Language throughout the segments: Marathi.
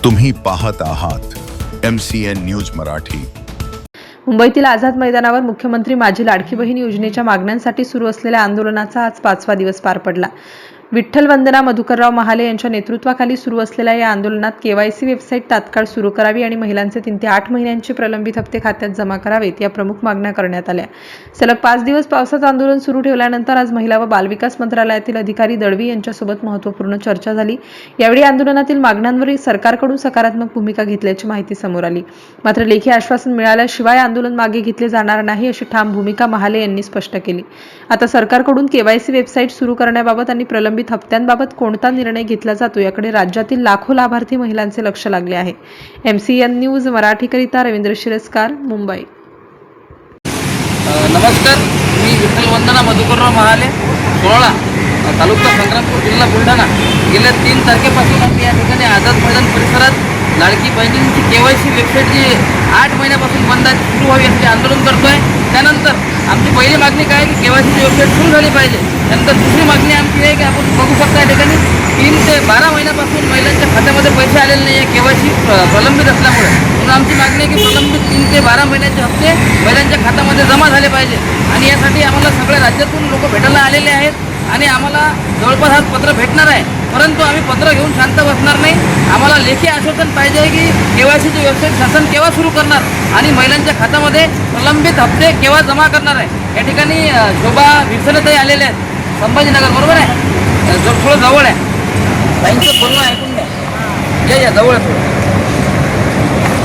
तुम्ही पाहत आहात MCN न्यूज मराठी। मुंबईतील आझाद मैदानावर मुख्यमंत्री माझी लाडकी बहीण योजनेच्या मागण्यांसाठी सुरू असलेल्या आंदोलनाचा आज 5वा दिवस पार पडला। विठ्ठल वंदना मधुकरराव महाले यांच्या नेतृत्वाखाली सुरू असलेल्या या आंदोलनात KYC वेबसाईट तात्काळ सुरू करावी आणि महिलांचे 3 ते 8 महिन्यांचे प्रलंबित हप्ते खात्यात जमा करावेत या प्रमुख मागण्या करण्यात आल्या। सलग 5 दिवस पावसाचं आंदोलन सुरू ठेवल्यानंतर आज महिला व बालविकास मंत्रालयातील अधिकारी दळवी यांच्यासोबत महत्त्वपूर्ण चर्चा झाली। यावेळी आंदोलनातील मागण्यांवर सरकारकडून सकारात्मक भूमिका घेतल्याची माहिती समोर आली। मात्र लेखी आश्वासन मिळाल्याशिवाय आंदोलन मागे घेतले जाणार नाही अशी ठाम भूमिका महाले यांनी स्पष्ट केली। आता सरकारकडून KYC वेबसाईट सुरू करण्याबाबत आणि प्रलंबित हप्त्यांबाबत कोणता निर्णय घेतला जातो याकडे राज्यातील लाखो लाभार्थी महिलांचे लक्ष लागले आहे। MCN न्यूज मराठीकरिता रवींद्र शिरस्कार, मुंबई। नमस्कार, मी विठ्ठल वंदना मधुकरराव महाले, 16 तालुका संग्रामपूर, जिल्हा बुलढाणा। गेल्या 3 तारखेपासून आम्ही या ठिकाणी आझाद मैदान परिसरात लाडकी बहिणींची KYC वेबसाईट जी 8 महिन्यापासून बंद आहे सुरू व्हावी यासाठी आंदोलन करतोय। त्यानंतर आमची पहिली मागणी काय की KYC ची वेबसाईट सुरू झाली पाहिजे। त्यानंतर दुसरी मागणी आमची आहे की आपण बघू शकता या ठिकाणी 3 ते 12 महिन्यापासून महिलांच्या खात्यामध्ये पैसे आलेले नाही आहे KYC प्रलंबित असल्यामुळे। म्हणून आमची मागणी आहे की प्रलंबित 3 ते 12 महिन्याचे हप्ते महिलांच्या खात्यामध्ये जमा झाले पाहिजे आणि यासाठी आम्हाला सगळ्या राज्यातून लोक भेटायला आलेले आहेत आणि आम्हाला जवळपास आज पत्र भेटणार आहे। परंतु आम्ही पत्र घेऊन शांत बसणार नाही। आम्हाला लेखी आश्वासन पाहिजे की KYC ची वेबसाईट शासन केव्हा सुरू करणार आणि महिलांच्या खात्यामध्ये प्रलंबित हप्ते केव्हा जमा करणार आहे। या ठिकाणी शोभा विरसनेताई आलेले आहेत, संभाजीनगर, बरोबर आहे, थोडं जवळ आहे। ताईंचं बोलणं ऐकून घ्या, या जवळ आहे थोडं।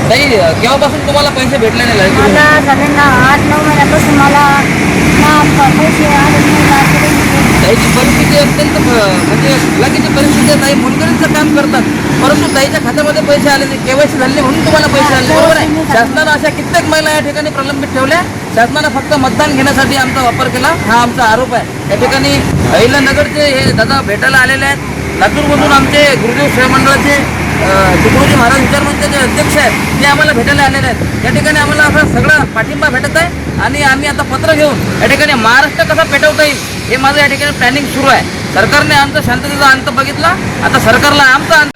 ताई, केव्हापासून तुम्हाला पैसे भेटले नाही? मला झाले ना 8-9 महिन्यापासून मला पैसे आले नाही। ताईची परिस्थिती अत्यंत म्हणजे लाखीची परिस्थिती आहे। ताई मुलगीचं काम करतात परंतु ताईच्या खात्यामध्ये पैसे आले नाही, KYC झाले म्हणून तुम्हाला पैसे आले, बरोबर आहे। शासनानं अशा कित्येक महिला या ठिकाणी प्रलंबित ठेवल्या। शासनानं फक्त मतदान घेण्यासाठी आमचा वापर केला, हा आमचा आरोप आहे। या ठिकाणी अहिल्यानगरचे हे दादा भेटायला आलेले आहेत। लातूरमधून आमचे गुरुदेव श्रेय मंडळाचे तुकडोजी महाराज विचार मंचाचे अध्यक्ष आहेत, ते आम्हाला भेटायला आलेले आहेत। या ठिकाणी आम्हाला असा सगळा पाठिंबा भेटत आहे आणि आम्ही आता पत्र घेऊन या ठिकाणी महाराष्ट्र कसा पेटवता येईल हे माझं या ठिकाणी प्लॅनिंग सुरू आहे। सरकारने आमचा शांततेचा अंत बघितला, आता सरकारला आमचा अंत